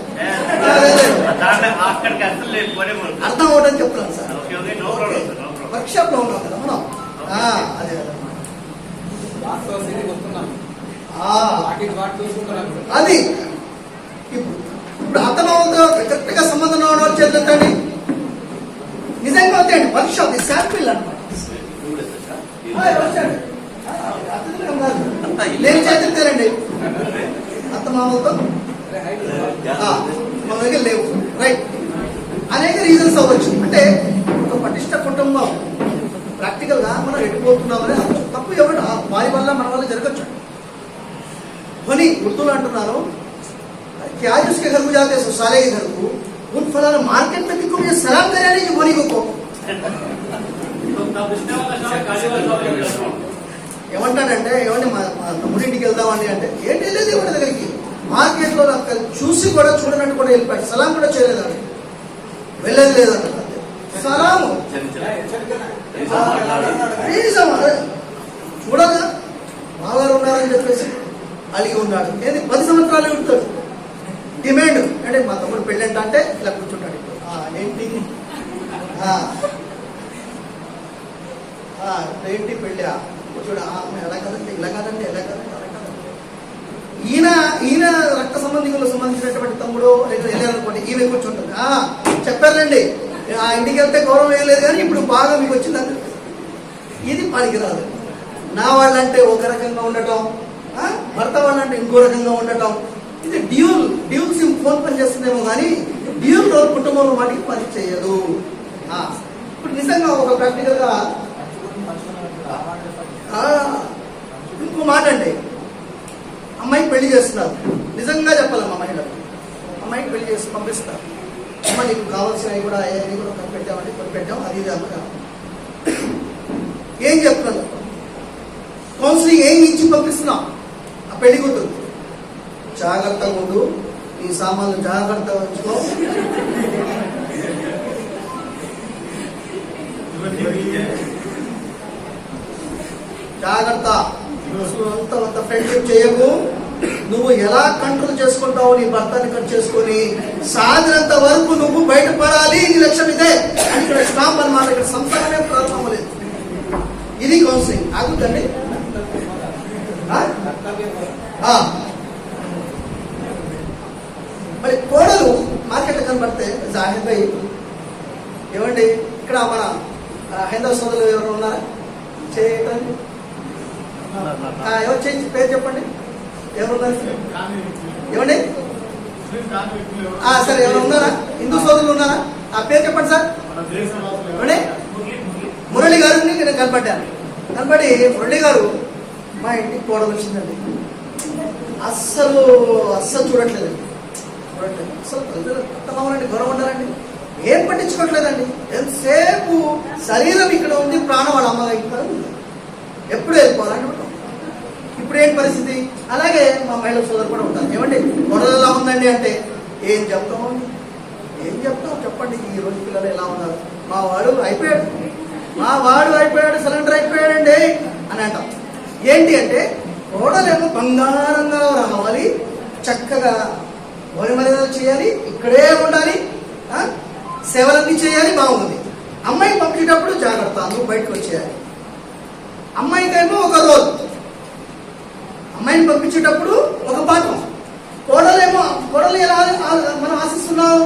అర్థం అవడం చెప్తున్నాను సార్. వర్క్ షాప్ లో ఉన్నాం కదా మనం, అదే అది. ఇప్పుడు అతను కరెక్ట్ గా సంబంధం వాళ్ళు చేద్దండి, నిజంగా వచ్చాయండి. వర్క్ షాప్ శాంపిల్ అనమాట. నేను చేతిరండి, అత్తమామలతో మన దగ్గర లేవు, రైట్. అనేక రీజన్స్ అవ్వచ్చు. అంటే ఒక పటిష్ట కుటుంబం ప్రాక్టికల్ గా మనం ఎడిపోతున్నామని అవ్వచ్చు. తప్పు ఎవరు వారి వల్ల మన వల్ల జరగచ్చు. కొని ఉర్దూలు అంటున్నారు, क्या जिसके घर को जाते हैं साले के घर को उन फलाना मार्केट में किसी को सलाम करे नहीं जो बोनी को ఏమంటాడంటే ఏమంటే మా తమ్ముడింటికి వెళ్దామండి అంటే ఏంటి వెళ్ళేది ఎవరి దగ్గరికి మార్కెట్ లో చూసి కూడా చూడనట్టు కూడా వెళ్ళిపోయాడు. సలాం కూడా చేయలేదండి, వెళ్ళేది లేదంట. సలాము చూడగా బావగారు ఉన్నారని చెప్పేసి అలిగి ఉన్నాడు. ఏంది 10 సంవత్సరాలు ఉంటాడు. డిమాండ్ అంటే మా తమ్ముడు పెళ్ళి అంటే ఇలా కూర్చుంటాడు. ఏంటి ఏంటి పెళ్ళి కూర్చోడు. ఎలా కదండి, ఇలా కాదండి, ఎలా కాదండి, అలా కాదండి. ఈయన రక్త సంబంధికులకు సంబంధించినటువంటి తమ్ముడు వెళ్ళారనుకోండి, ఈమె కూర్చుంటుంది. చెప్పారండి ఆ ఇంటికి వెళ్తే గౌరవం వేయలేదు కానీ ఇప్పుడు బాగా మీకు వచ్చిందని. ఇది పనికిరాదు. నా వాళ్ళంటే ఒక రకంగా ఉండటం, భర్త వాళ్ళంటే ఇంకో రకంగా ఉండటం, ఇది డ్యూల్ సిమ్ ఫోన్ పని చేస్తుందేమో కానీ డ్యూల్ రోల్ కుటుంబంలో వాటికి పని చేయదు. ఇప్పుడు నిజంగా ఒక ప్రాక్టికల్ గా ఇంకో మాట అండి, అమ్మాయికి పెళ్లి చేస్తున్నారు. నిజంగా చెప్పాలమ్మా మహిళలు, అమ్మాయికి పెళ్లి చేసి పంపిస్తారు. అమ్మ నీకు కావాల్సినవి కూడా అవి కూడా కొనిపెట్టామండి, కొనిపెట్టాం, అది ఇది అమ్మ. ఏం చెప్తున్నాను, కౌన్సిలింగ్ ఏం ఇచ్చి పంపిస్తున్నాం ఆ పెళ్లి కూతురు. జాగ్రత్తగా ఉండు, నీ సామాన్లు జాగ్రత్తగా ఉంచుకో, జాగ్రత్త, అంత ఫ్రెండ్షిప్ చేయకు. నువ్వు ఎలా కంట్రోల్ చేసుకుంటావు నీ భర్తని కట్ చేసుకొని సాధినంత వరకు నువ్వు బయటపడాలి. నీ లక్ష్యం ఇదే అని ఇక్కడ స్టాప్ అన్నమాట. ఇక్కడ సంసారమే ప్రారంభం లేదు. ఇది కౌన్సిలింగ్. ఆగుతండి. మరి కోడలు మార్కెట్ కనబడితే జాహిద్ భాయ్ ఏమండి ఇక్కడ మన హైందవ సోదరులు ఎవరు ఉన్నారా? చేయటండి ఎవరు చేయించి పేరు చెప్పండి. ఎవరున్నారు ఏమండి? సరే ఎవరు ఉన్నారా? హిందూ సోదరులు ఉన్నారా? ఆ పేరు చెప్పండి సార్. ఏమండి? మురళి గారిని నేను కనపడ్డాను. కనపడి మురళి గారు మా ఇంటికి కోడలు వచ్చిందండి. అస్సలు చూడట్లేదండి, అసలు అత్తమామలండి గౌరవం ఉండాలండి, ఏం పట్టించుకోవట్లేదండి. ఎంతసేపు శరీరం ఇక్కడ ఉంది, ప్రాణం వాళ్ళ అమ్మగా ఇక్కడ ఉంది, ఎప్పుడు వెళ్ళిపోవాలండి. ఇప్పుడు ఏంటి పరిస్థితి? అలాగే మా మహిళా సోదరు కూడా ఉంటారు. ఏమండి గొడవలు ఎలా ఉందండి అంటే ఏం చెప్తామండి, ఏం చెప్తాం చెప్పండి. ఈ రోజు పిల్లలు ఎలా ఉన్నారు? మా వాడు అయిపోయాడు సిలిండర్ అయిపోయాడండి అని అంటాం. ఏంటి అంటే గోడలేమో బంగారంగా రావాలి, చక్కగా మర్యాదలు చేయాలి, ఇక్కడే ఉండాలి, సేవలన్నీ చేయాలి, బాగుంది. అమ్మాయి పంపించేటప్పుడు జాగ్రత్త, నువ్వు బయటకు వచ్చేయాలి. అమ్మాయికేమో ఒక రోజు, అమ్మాయిని పంపించేటప్పుడు ఒక పాఠం. కోడలు ఎలా మనం ఆశిస్తున్నాం,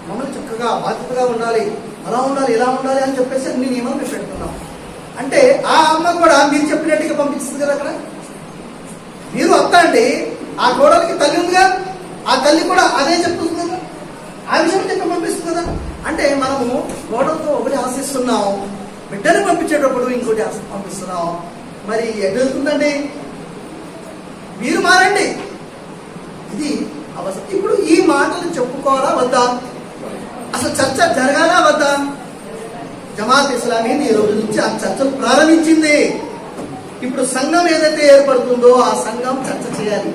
మమ్మల్ని చక్కగా బాధ్యతగా ఉండాలి, అలా ఉండాలి, ఇలా ఉండాలి అని చెప్పేసి అన్ని నియమాలు మేము పెట్టుకున్నాం. అంటే ఆ అమ్మ కూడా మీరు చెప్పినట్టుగా పంపిస్తుంది కదా. అక్కడ మీరు అత్త అండి, ఆ కోడలికి తల్లి ఉందిగా, ఆ తల్లి కూడా అదే చెప్తుంది కదా, ఆ విషయం చెప్పి పంపిస్తుంది కదా. అంటే మనము కోడలతో ఒకటి ఆశిస్తున్నాం, బిడ్డను పంపించేటప్పుడు ఇంకోటి పంపిస్తున్నాం. మరి ఎటు వెళ్తుందండి? మీరు మారండి. ఇది అవసరం. ఇప్పుడు ఈ మాటలు చెప్పుకోవాలా వద్దా? అసలు చర్చ జరగాలా వద్దా? జమాత్ ఇస్లామీ ఈ రోజు నుంచి ఆ చర్చలు ప్రారంభించింది. ఇప్పుడు సంఘం ఏదైతే ఏర్పడుతుందో ఆ సంఘం చర్చ చేయాలి,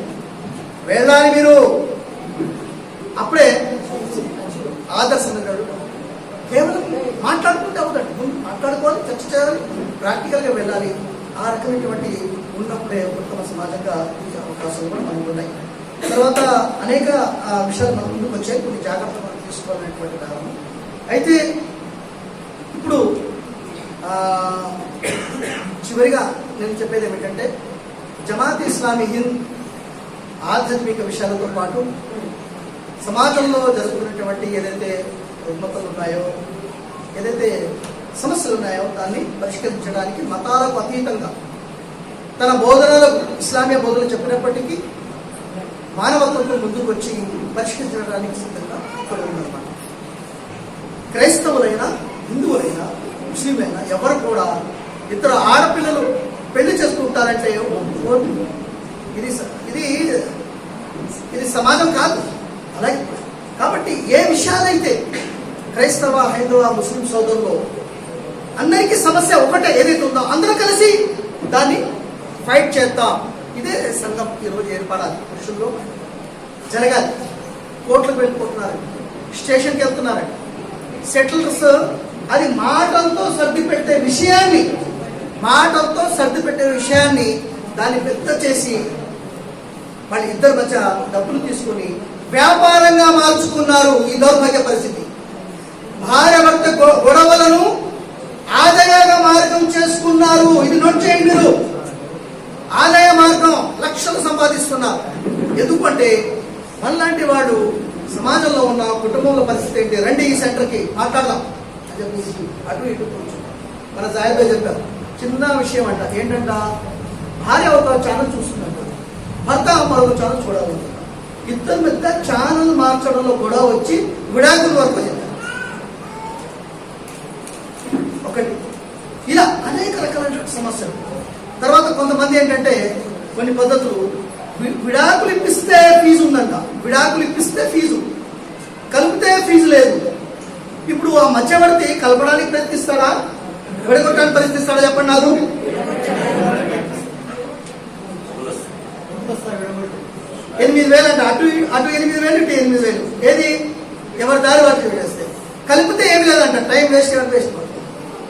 వెళ్ళాలి. మీరు అప్పుడే ఆదర్శంగా కేవలం మాట్లాడుకుంటే అవుతాడు. ముందు మాట్లాడుకోవాలి, చర్చ చేయాలి, ప్రాక్టికల్గా వెళ్ళాలి. ఆ రకమైనటువంటి ఉన్నప్పుడే ఉత్తమ సమాజంగా అవకాశాలు కూడా మనకు ఉన్నాయి. తర్వాత అనేక విషయాలు మన ముందుకు వచ్చాయి, కొన్ని జాగ్రత్తలు మనం తీసుకోవాలనేటువంటి కారణం. అయితే ఇప్పుడు చివరిగా నేను చెప్పేది ఏమిటంటే, జమాత్ ఇస్లామీ హింద్ ఆధ్యాత్మిక విషయాలతో పాటు సమాజంలో జరుగుతున్నటువంటి ఏదైతే రుగ్మతలు ఉన్నాయో, ఏదైతే సమస్యలు ఉన్నాయో దాన్ని పరిష్కరించడానికి మతాలకు అతీతంగా తన బోధనలు, ఇస్లామీయ బోధనలు చెప్పినప్పటికీ మానవత్వంతో ముందుకు వచ్చి పరిష్కరించడానికి సిద్ధంగా ఉందన్నమాట. క్రైస్తవులైనా, హిందువులైనా, ముస్లింలైనా ఎవరు కూడా ఇద్దరు ఆడపిల్లలు పెళ్లి చేసుకుంటారంటే ఇది ఇది ఇది సమాజం కాదు. అలాగే కాబట్టి ఏ విషయాలైతే క్రైస్తవ, హైందవ, ముస్లిం సోదరులు అందరికీ సమస్య ఒకటే ఏదైతే ఉందో అందరూ కలిసి దాన్ని ఫైట్ చేద్దాం. ఇదే సంఘం ఈరోజు ఏర్పడాలి. పురుషుల్లో జరగాలి. కోర్టులకు వెళ్ళిపోతున్నారు, స్టేషన్కి వెళ్తున్నారు. సెటిల్స్ అది మాటలతో సర్ది పెట్టే విషయాన్ని దాన్ని పెద్ద చేసి వాళ్ళ ఇద్దరి మధ్య డబ్బులు తీసుకొని వ్యాపారంగా మార్చుకున్నారు. ఈ దౌర్భాగ్య పరిస్థితి. భార్య భర్త గొడవలను ఆదాయ మార్గం చేసుకున్నారు. ఇది నోట్ చేయండి మీరు. ఆదాయ మార్గం లక్షలు సంపాదిస్తున్నారు. ఎందుకంటే మనలాంటి వాడు సమాజంలో ఉన్న కుటుంబంలో పరిస్థితి ఏంటి, రండి ఈ సెంటర్కి మాట్లాడదాం అని చెప్పేసి అటు ఇటు మన జాయిబే చెప్పారు. చిన్న విషయం అంట. ఏంటంట, భార్య ఒక ఛానల్ చూస్తుందంట, భర్త మరొక ఛానల్ చూడాలంట. ఇద్దరి మధ్య ఛానల్ మార్చడంలో గొడవ వచ్చి విడాకుల వరకు చెప్పారు. ఒకటి ఇలా అనేక రకాల సమస్యలు. తర్వాత కొంతమంది ఏంటంటే కొన్ని పద్ధతులు, విడాకులు ఇప్పిస్తే ఫీజు ఉందంట, విడాకులు ఇప్పిస్తే ఫీజు, కలిపితే ఫీజు లేదు. ఇప్పుడు ఆ మధ్యవర్తి కలపడానికి ప్రయత్నిస్తాడా, విడగొట్టడానికి ప్రయత్నిస్తాడా చెప్పండి నాకు. 8,000 అంటే అటు 8,000 ఇటు 8,000. ఏది ఎవరి దారి వాటికి వేస్తే కలిపితే ఏమి లేదంట. టైం వేస్ట్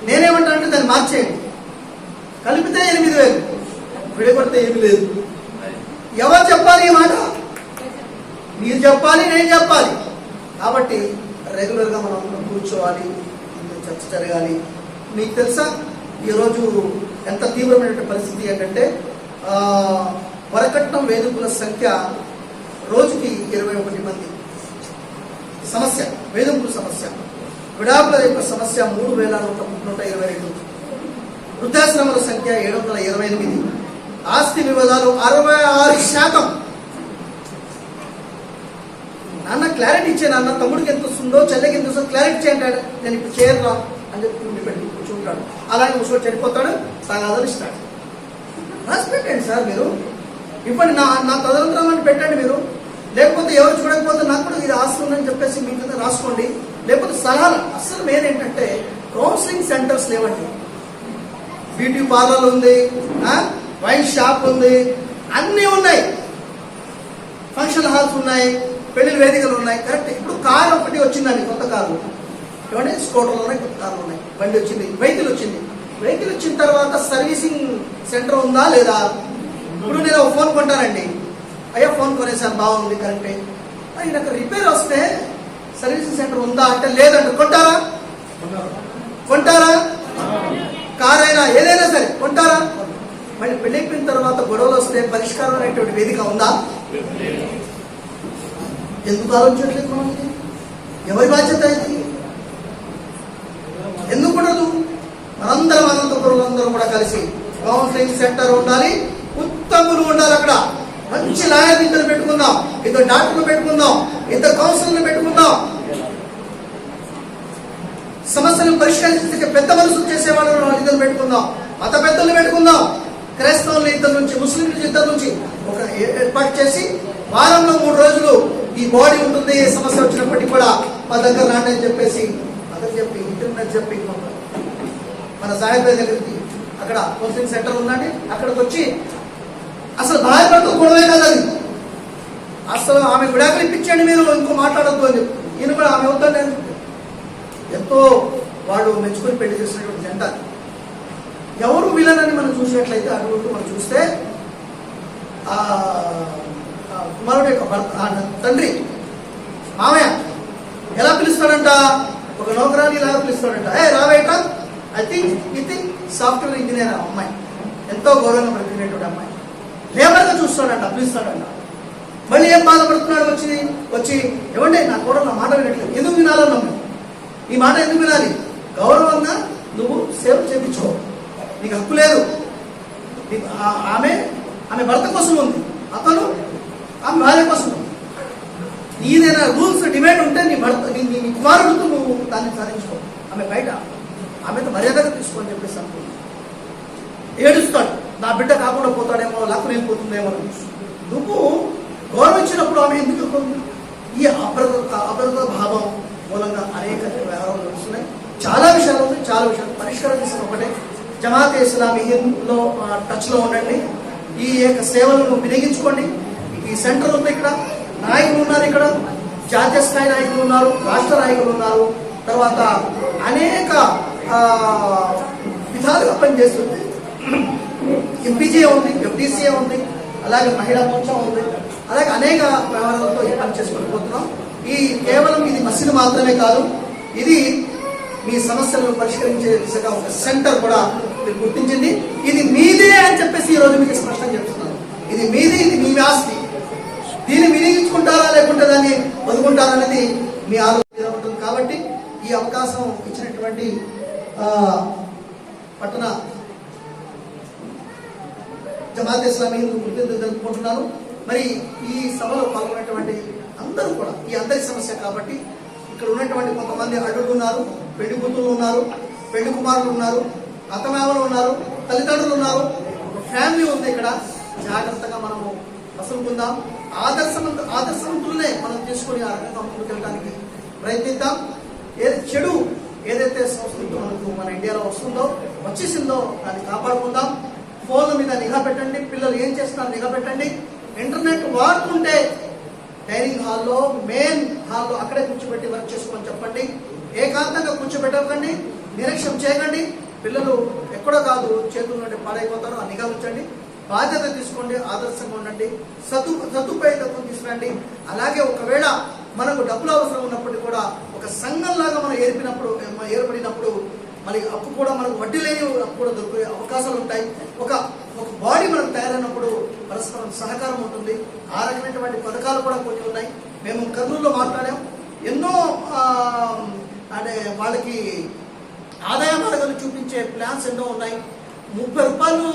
నేనేమంటా అంటే దాన్ని మార్చేయండి. కలిపితే 8,000, విడగొడితే ఏమి లేదు. ఎవరు చెప్పాలి ఈ మాట? మీరు చెప్పాలి, నేను చెప్పాలి. కాబట్టి రెగ్యులర్గా మనం కూర్చోవాలి, చర్చ జరగాలి. మీకు తెలుసా ఈరోజు ఎంత తీవ్రమైన పరిస్థితి ఏంటంటే వరకట్నం వేధింపుల సంఖ్య రోజుకి 21 మంది. సమస్య వేధింపుల సమస్య, విడాకుల యొక్క సమస్య 3,122. వృద్ధాశ్రమాల సంఖ్య 728. ఆస్తి వివాదాలు 66%. నాన్న క్లారిటీ ఇచ్చే, నాన్న తమ్ముడికి ఎంత వస్తుందో, చెల్లెకి ఎంత వస్తుందో క్లారిటీ చేయంటాడు. నేను ఇప్పుడు చేయరా అని చెప్పి ఉండిపెట్టి కూర్చుంటాడు. అలాగే ముసలి చనిపోతాడు, తగాదాలు ఇస్తాడు. రాసి పెట్టండి సార్, మీరు ఇవ్వండి, నా తదనంతరం అని పెట్టండి మీరు. లేకపోతే ఎవరు చూడకపోతే నాకు కూడా ఇది ఆస్తి ఉందని చెప్పేసి మీ కింద రాసుకోండి. లేకపోతే సలహాలు. అసలు మెయిన్ ఏంటంటే కౌన్సిలింగ్ సెంటర్స్ లేవండి. బ్యూటీ పార్లర్ ఉంది, వైన్ షాప్ ఉంది, అన్నీ ఉన్నాయి. ఫంక్షన్ హాల్స్ ఉన్నాయి, పెళ్లి వేదికలు ఉన్నాయి. కరెక్ట్. ఇప్పుడు కారు ఒకటి వచ్చిందండి, కొత్త కారు. ఏమంటే స్కూటర్లు ఉన్నాయి, కొత్త కార్లు ఉన్నాయి, బండి వచ్చింది, వెహికల్ వచ్చింది. వెహికల్ వచ్చిన తర్వాత సర్వీసింగ్ సెంటర్ ఉందా లేదా? ఇప్పుడు నేను ఒక ఫోన్ కొంటానండి, అయ్యా ఫోన్ కొనేసాను, బాగుంది, కరెక్టే. నాకు రిపేర్ వస్తే సర్వీసింగ్ సెంటర్ ఉందా అంటే లేదంటే కొంటారా? కార్ అయినా ఏదైనా సరే కొంటారా? మళ్ళీ పెళ్ళైపోయిన తర్వాత గొడవలు వస్తే పరిష్కారం అనేటువంటి వేదిక ఉందా? ఎందుకు ఆలోచించట్లేదు మనకి? ఎవరి బాధ్యత ఇది? ఎందుకు ఉండదు? మనందరం అనంతపురులందరూ కూడా కలిసి కౌన్సిలింగ్ సెంటర్ ఉండాలి, ఉత్తములు ఉండాలి. అక్కడ మంచి లాయర్ ఇద్దరు పెట్టుకుందాం, ఇద్దరు డాక్టర్లు పెట్టుకుందాం, ఇద్దరు కౌన్సిలర్లు పెట్టుకుందాం. సమస్యలను పరిష్కరించే పెద్ద మనసులు చేసే వాళ్ళను ఇద్దరు పెట్టుకుందాం, మత పెద్దలు పెట్టుకుందాం. క్రైస్తవులు ఇద్దరు నుంచి, ముస్లింలు ఇద్దరు నుంచి ఒక ఏర్పాటు చేసి వారంలో 3 రోజులు ఈ బాడీ ఉంటుంది. ఏ సమస్య వచ్చినప్పటికీ కూడా మా దగ్గర రాండి అని చెప్పేసి అతను చెప్పి ఇంటర్నెట్ చెప్పి మన సాయిబాబా దగ్గరికి అక్కడ కౌన్సిలింగ్ సెంటర్ ఉందండి, అక్కడికి వచ్చి అసలు భార్యతో గొడవే కదా అది. అసలు ఆమె విడాకులు ఇప్పించండి, మీరు ఇంకో మాట్లాడద్దు అని చెప్పి ఈయన కూడా ఆమె వద్దండి. ఎంతో వాడు మెచ్చుకొని పెళ్లి చేసినటువంటి జంట. ఎవరు విలనని మనం చూసినట్లయితే అటువంటి మనం చూస్తే కుమారుడు యొక్క తండ్రి మామయ్య ఎలా పిలుస్తాడంట? ఒక నౌకరాని ఇలా పిలుస్తాడంట. రావేట, ఐ థింక్ సాఫ్ట్వేర్ ఇంజనీర్ అమ్మాయి, ఎంతో గౌరవంగా పడుతున్నటువంటి అమ్మాయి. లేబర్గా చూస్తాడంట, పిలుస్తాడంట. మళ్ళీ ఏం బాధపడుతున్నాడు? వచ్చి ఏమంటే నా కూడా నా మాట వినట్లేదు. ఎందుకు వినాలన్నా ఈ మాట ఎందుకు వినాలి? గౌరవంగా నువ్వు సేవ చేయించు, నీకు హక్కు లేదు. ఆమె భర్త కోసం ఉంది, అతను ఆమె భార్య కోసం నీదైనా రూల్స్ డిమాండ్ ఉంటే నీ భర్త నీ కుమారుడితో నువ్వు దాన్ని సాధించుకో. ఆమె బయట ఆమెతో మర్యాదగా తీసుకోని చెప్పేసి అనుకుంది. ఏడుస్తాడు, నా బిడ్డ కాకుండా పోతాడేమో, లాక్కుని వెళ్ళిపోతుందేమో. నువ్వు గౌరవించినప్పుడు ఆమె ఎందుకు ఈ అభద్రత భావం మూలంగా అనేక వ్యవహారాలు నడుస్తున్నాయి. చాలా విషయాలు ఉన్నాయి, చాలా విషయాలు పరిష్కారం చేసిన ఒకటే జమాతే ఇస్లామీలో టచ్లో ఉండండి. ఈ యొక్క సేవలను వినియోగించుకోండి. ఈ సెంటర్ ఉంది, ఇక్కడ నాయకులు ఉన్నారు, ఇక్కడ జాతీయ స్థాయి నాయకులు ఉన్నారు, రాష్ట్ర నాయకులు ఉన్నారు, తర్వాత అనేక విధాలుగా పనిచేస్తుంది. ఎంపీజే ఉంది, ఎఫ్డీసీఏ ఉంది, అలాగే మహిళా మోర్చా ఉంది, అలాగే అనేక వ్యవహారాలతో ఈ పని చేసుకొని పోతున్నాం. ఈ కేవలం ఇది మసీదు మాత్రమే కాదు, ఇది మీ సమస్యలను పరిష్కరించే దిశగా ఒక సెంటర్ కూడా మీరు గుర్తించింది. ఇది మీదే అని చెప్పేసి ఈరోజు మీకు స్పష్టంగా చెప్తున్నాను. ఇది మీది, ఇది మీ ఆస్తి. దీన్ని వినియోగించుకుంటారా లేకుంటే దాన్ని వదులుకుంటారా అనేది మీ ఆలోచన ఉంటుంది. కాబట్టి ఈ అవకాశం ఇచ్చినటువంటి పట్టణ జమాతే ఇస్లామీ కృతజ్ఞతలు తెలుపుకుంటున్నాను. మరి ఈ సభలో పాల్గొన్నటువంటి అందరూ కూడా ఈ అందరి సమస్య కాబట్టి ఇక్కడ ఉన్నటువంటి కొంతమంది అడ్డులు ఉన్నారు, పెళ్లి కూతుళ్ళు ఉన్నారు, పెళ్లి కుమారులు ఉన్నారు, అత్తమామలు ఉన్నారు, తల్లిదండ్రులు ఉన్నారు, ఫ్యామిలీ ఉంది. ఇక్కడ జాగ్రత్తగా మనము మసులుకుందాం. ఆదర్శవంతులనే మనం తీసుకొని ఆ రకంగా ముందుకెళ్ళడానికి ప్రయత్నిద్దాం. చెడు ఏదైతే సంస్కృతి మన ఇండియాలో వస్తుందో వచ్చేసిందో దాన్ని కాపాడుకుందాం. ఫోన్ల మీద నిఘా పెట్టండి, పిల్లలు ఏం చేస్తున్నారో నిఘా పెట్టండి. ఇంటర్నెట్ వాడుతుంటే డైనింగ్ హాల్లో, మెయిన్ హాల్లో అక్కడే కూర్చోబెట్టి వర్క్ చేసుకోమని చెప్పండి. ఏకాంతంగా కూర్చోబెట్టకండి, నిరీక్షణ చేయకండి. పిల్లలు ఎక్కడో కాదు చేతుల నుండి పాడైపోతారు. ఆ నిఘా ఉంచండి, బాధ్యత తీసుకోండి, ఆదర్శంగా ఉండండి, సదుపాయం తీసుకురండి. అలాగే ఒకవేళ మనకు డబ్బులు అవసరం ఉన్నప్పటికీ కూడా ఒక సంఘంలాగా మనం ఏర్పడినప్పుడు మరి అప్పు కూడా మనకు వడ్డీ లేని అప్పు కూడా దొరికే అవకాశాలు ఉంటాయి. ఒక బాడీ మనకు తయారైనప్పుడు పరస్పరం సహకారం ఉంటుంది. ఆ రకమైనటువంటి పథకాలు కూడా కొన్ని ఉన్నాయి. మేము కర్నూలులో మాట్లాడాం. ఎన్నో అంటే వాళ్ళకి ఆదాయ మార్గాలు చూపించే ప్లాన్స్ ఎన్నో ఉన్నాయి. 30 రూపాయలు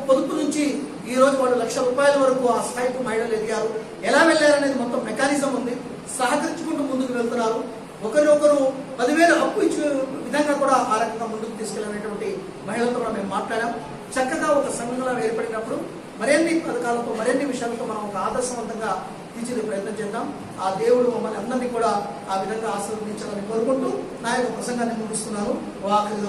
పొదుపు నుంచి ఈ రోజు వాళ్ళు ₹1,00,000 వరకు ఆ స్థాయికి మహిళలు ఎదిగారు. ఎలా వెళ్ళారనేది మొత్తం మెకానిజం ఉంది. సహకరించుకుంటూ ముందుకు వెళ్తున్నారు. ఒకరినొకరు 10,000 అప్పు ఇచ్చే విధంగా కూడా ఆ రకంగా ముందుకు తీసుకెళ్ళినటువంటి మహిళలతో కూడా మేము మాట్లాడాం. చక్కగా ఒక సంఘంగా ఏర్పడినప్పుడు మరిన్ని పథకాలతో, మరిన్ని విషయాలతో మనం ఒక ఆదర్శవంతంగా తీర్చిదే ప్రయత్నం చేద్దాం. ఆ దేవుడు మమ్మల్ని అందరినీ కూడా ఆ విధంగా ఆశీర్వదించాలని కోరుకుంటూ నా యొక్క ప్రసంగాన్ని ముగిస్తున్నాను. వాఖరి